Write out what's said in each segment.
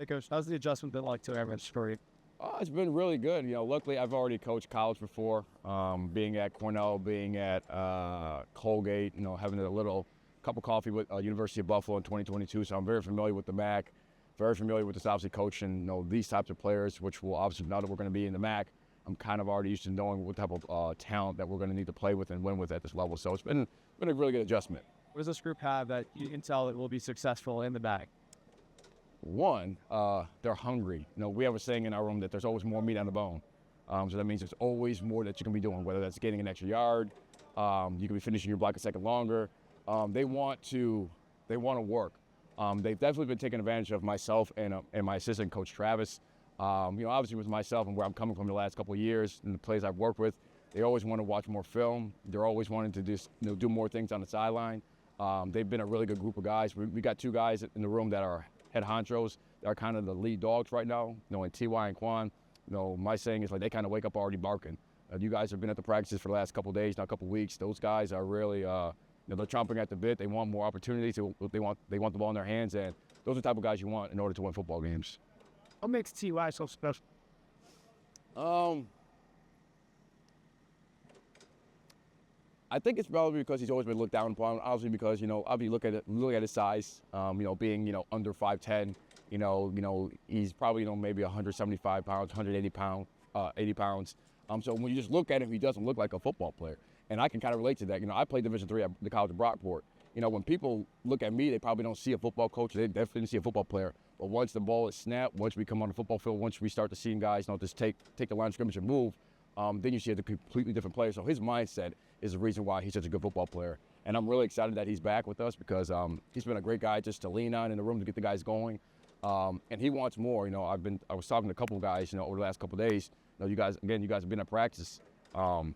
Hey, Coach, how's the adjustment been like to Airman's story? It's been really good. Luckily I've already coached college before, being at Cornell, being at Colgate, having a little cup of coffee with University of Buffalo in 2022. So I'm very familiar with the MAC, very familiar with this obviously coaching, these types of players, which will obviously, now that we're going to be in the MAC, I'm kind of already used to knowing what type of talent that we're going to need to play with and win with at this level. So it's been a really good adjustment. What does this group have that you can tell it will be successful in the bag? One, they're hungry. We have a saying in our room that there's always more meat on the bone. So that means there's always more that you can be doing, whether that's getting an extra yard, you can be finishing your block a second longer. They want to work. They've definitely been taking advantage of myself and my assistant coach Travis. Obviously with myself and where I'm coming from the last couple of years and the players I've worked with, they always want to watch more film. They're always wanting to just do more things on the sideline. They've been a really good group of guys. We got two guys in the room that are head honchos. They're kind of the lead dogs right now, and Ty and Quan. My saying is like they kind of wake up already barking. You guys have been at the practices for the last couple of days, not a couple of weeks. Those guys are really, they're chomping at the bit. They want more opportunities. They want the ball in their hands, and those are the type of guys you want in order to win football games. What makes Ty so special? I think it's probably because he's always been looked down upon. Obviously, because obviously look at his size. Being under 5'10", he's probably maybe 175 pounds, 180 pounds, 80 pounds. So when you just look at him, he doesn't look like a football player, and I can kind of relate to that. I played Division III at the College of Brockport. When people look at me, they probably don't see a football coach. They definitely see a football player. But once the ball is snapped, once we come on the football field, once we start to see guys, just take the line of scrimmage and move. Then you see a completely different player. So his mindset is the reason why he's such a good football player. And I'm really excited that he's back with us because he's been a great guy just to lean on in the room to get the guys going. And he wants more. I was talking to a couple of guys, over the last couple of days. You guys have been at practice. Quan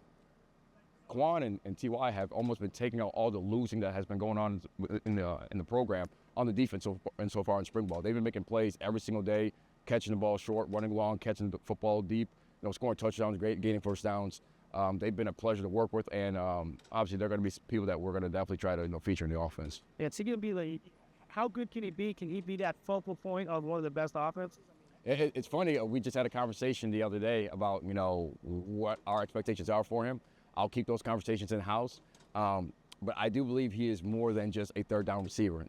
and Ty have almost been taking out all the losing that has been going on in the program on the defense so far in spring ball. They've been making plays every single day, catching the ball short, running long, catching the football deep. Scoring touchdowns, gaining first downs. They've been a pleasure to work with, and obviously they're going to be people that we're going to definitely try to feature in the offense. Yeah, it's going to be like, how good can he be? Can he be that focal point of one of the best offenses? It's funny. We just had a conversation the other day about what our expectations are for him. I'll keep those conversations in house, but I do believe he is more than just a third down receiver.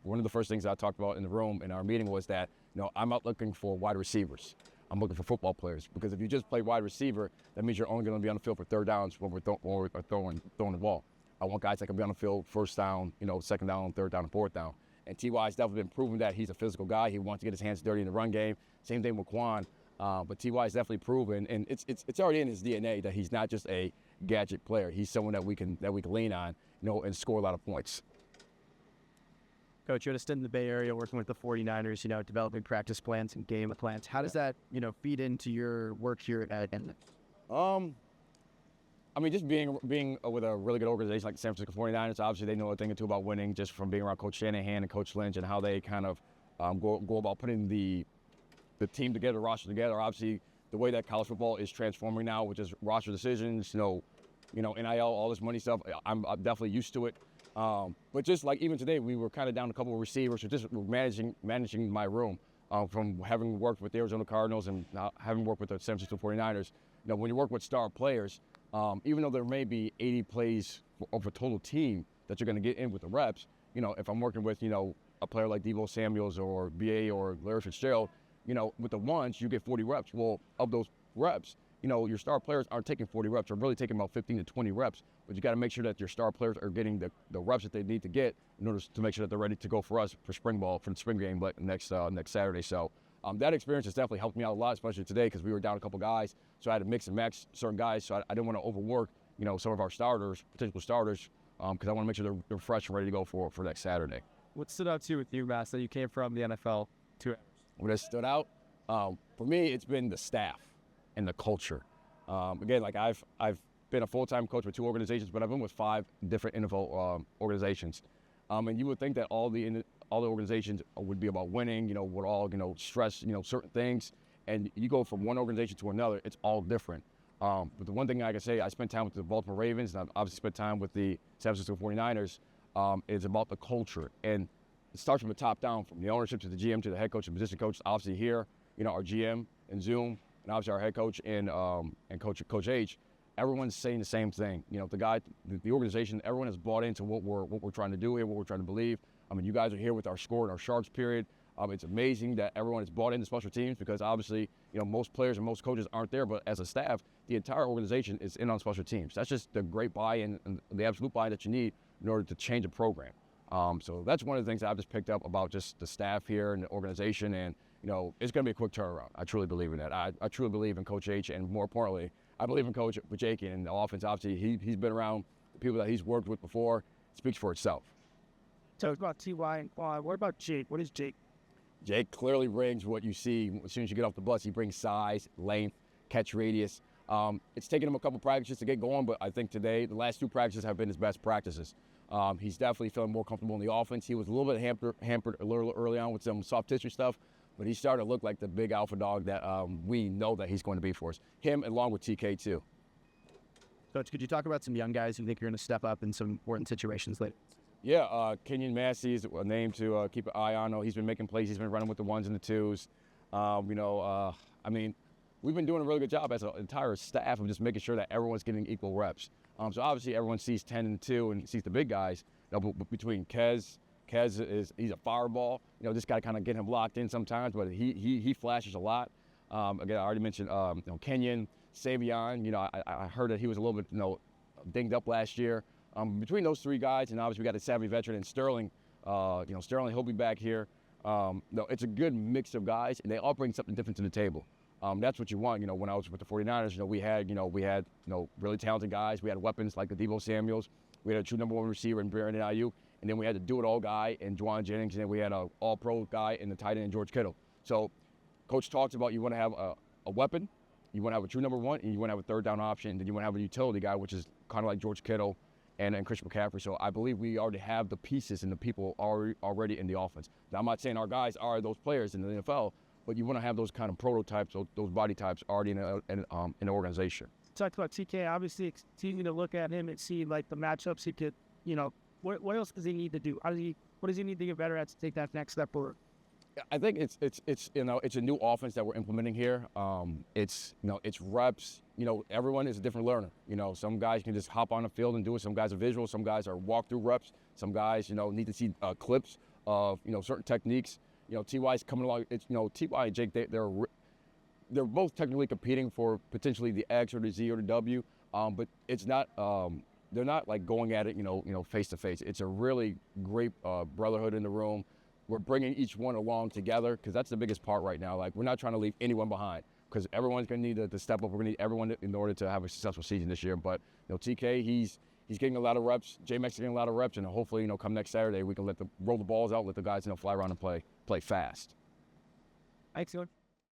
One of the first things I talked about in the room in our meeting was that I'm out looking for wide receivers. I'm looking for football players because if you just play wide receiver, that means you're only going to be on the field for third downs when we're throwing the ball. I want guys that can be on the field first down, second down, third down, and fourth down. And T.Y.'s definitely been proving that he's a physical guy. He wants to get his hands dirty in the run game. Same thing with Quan. But T.Y.'s definitely proven, and it's already in his DNA that he's not just a gadget player. He's someone that we can lean on, and score a lot of points. Coach, you're in the Bay Area working with the 49ers, developing practice plans and game plans. How does that, feed into your work here at NX? Just being with a really good organization like the San Francisco 49ers, obviously they know a thing or two about winning just from being around Coach Shanahan and Coach Lynch and how they kind of go about putting the team together, roster together. Obviously, the way that college football is transforming now, which is roster decisions, NIL, all this money stuff, I'm definitely used to it. But just like even today, we were kind of down a couple of receivers, so just managing my room from having worked with the Arizona Cardinals and having worked with the San Francisco 49ers. When you work with star players, even though there may be 80 plays of a total team that you're going to get in with the reps, if I'm working with, a player like Deebo Samuels or B.A. or Larry Fitzgerald, with the ones, you get 40 reps. Well, of those reps, your star players aren't taking 40 reps. They're really taking about 15 to 20 reps. But you got to make sure that your star players are getting the reps that they need to get in order to make sure that they're ready to go for us for spring ball, for the spring game next Saturday. So that experience has definitely helped me out a lot, especially today because we were down a couple guys. So I had to mix and match certain guys. So I didn't want to overwork, some of our potential starters, because I want to make sure they're fresh and ready to go for next Saturday. What stood out to you with UMass that you came from the NFL to? What has stood out? For me, it's been the staff and the culture. Again, like I've been a full-time coach with 2 organizations, but I've been with 5 different NFL organizations. And you would think that all the organizations would be about winning, would all, stress, certain things. And you go from one organization to another, it's all different. But the one thing I can say, I spent time with the Baltimore Ravens, and I've obviously spent time with the San Francisco 49ers, is about the culture. And it starts from the top down, from the ownership to the GM to the head coach and position coach. Obviously here, our GM and Zoom, and obviously our head coach and Coach H. Everyone's saying the same thing. The organization, everyone has bought into what we're trying to do here, what we're trying to believe. I mean, you guys are here with our score and our sharps period. It's amazing that everyone has bought into special teams because obviously, most players and most coaches aren't there, but as a staff, the entire organization is in on special teams. That's just the great buy-in and the absolute buy-in that you need in order to change a program. So that's one of the things that I've just picked up about just the staff here and the organization, and it's going to be a quick turnaround. I truly believe in that. I truly believe in Coach H, and more importantly, I believe in Coach Jake and the offense. Obviously, he's been around the people that he's worked with before. It speaks for itself. Talk about T.Y. and Quan. What about Jake? What is Jake? Jake clearly brings what you see as soon as you get off the bus. He brings size, length, catch radius. It's taken him a couple practices to get going, but I think today, the last 2 practices have been his best practices. He's definitely feeling more comfortable in the offense. He was a little bit hampered a little early on with some soft tissue stuff, but he started to look like the big alpha dog that we know that he's going to be for us. Him along with TK too. Coach, could you talk about some young guys who think you're going to step up in some important situations later? Yeah, Kenyon Massey is a name to keep an eye on. He's been making plays. He's been running with the 1s and the 2s. I mean, we've been doing a really good job as an entire staff of just making sure that everyone's getting equal reps. So obviously everyone sees 10 and 2 and sees the big guys. Between Kez he's a fireball. Just got to kind of get him locked in sometimes, but he flashes a lot. Again, I already mentioned Kenyon, Savion. I heard that he was a little bit dinged up last year. Between those 3 guys, and obviously we got a savvy veteran in Sterling. Sterling, he'll be back here. It's a good mix of guys, and they all bring something different to the table. That's what you want. When I was with the 49ers, we had really talented guys. We had weapons like the Deebo Samuels. We had a true number 1 receiver in Brandon Ayuk, and then we had a do-it-all guy in Juwan Jennings, and then we had an all-pro guy in the tight end, George Kittle. So, Coach talks about you want to have a weapon, you want to have a true number 1, and you want to have a third down option, and then you want to have a utility guy, which is kind of like George Kittle and Christian McCaffrey. So I believe we already have the pieces and the people already in the offense. Now, I'm not saying our guys are those players in the NFL, but you want to have those kind of prototypes, those body types already in an organization. Talked about TK. Obviously, continuing to look at him and see like the matchups he could. What else does he need to do? What does he need to get better at to take that next step forward? I think it's a new offense that we're implementing here. It's reps. Everyone is a different learner. Some guys can just hop on the field and do it. Some guys are visual. Some guys are walk-through reps. Some guys, need to see clips of certain techniques. T.Y.'s coming along. T.Y. and Jake, they're both technically competing for potentially the X or the Z or the W, but it's not. They're not like going at it, face to face. It's a really great brotherhood in the room. We're bringing each one along together because that's the biggest part right now. Like, we're not trying to leave anyone behind because everyone's going to need to step up. We're going to need everyone in order to have a successful season this year. But TK, he's getting a lot of reps. J-Max is getting a lot of reps, and hopefully, come next Saturday, we can roll the balls out, let the guys fly around and play fast. Thanks, Coach.